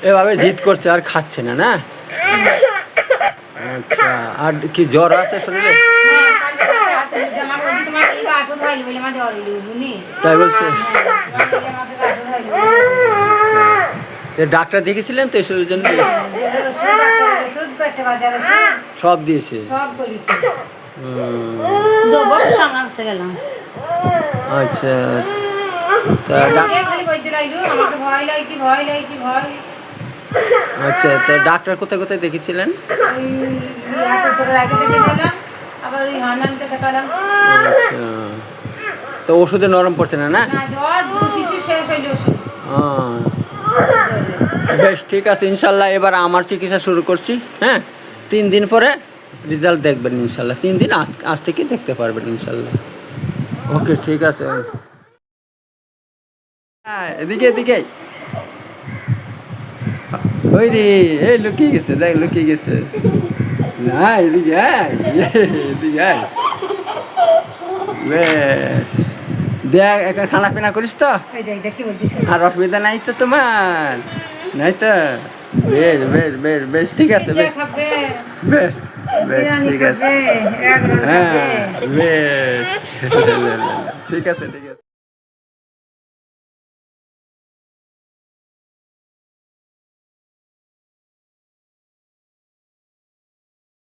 এভাবে জিদ করছে আর খাচ্ছে না, না? আচ্ছা, আর কি জ্বর আছে শরীরে? তাই বলছে। ডাক্তার দেখেছিলেন তো এসবের জন্য? সব দিয়েছে। আচ্ছা, আচ্ছা, তো ডাক্তার কোথায় কোথায় দেখেছিলেন? আচ্ছা, তো ওষুধে নরম পড়ছে না, না? বেশ, ঠিক আছে, ইনশাল্লাহ এবার আমার চিকিৎসা শুরু করছি। হ্যাঁ, 3 দিন পরে রেজাল্ট দেখবেন ইনশাল্লাহ। 3 দিন আজ থেকে দেখতে পারবেন ইনশাল্লাহ। ওকে, ঠিক আছে। হ্যাঁ, এদিকে এদিকে ওই রে, এই লুকিয়ে গেছে, দেখ লুকিয়ে গেছে। না, এদিকে আয়, এদিকে আয়। বেশ, দেখ একটা খানা পিনা করিস তো? আর অসুবিধা নাই তো তোমার? নাই তো? বেশ বেশ বেশ বেশ, ঠিক আছে, বেশ বেশ বেশ, ঠিক আছে। হ্যাঁ, বেশ, ঠিক আছে, ঠিক আছে।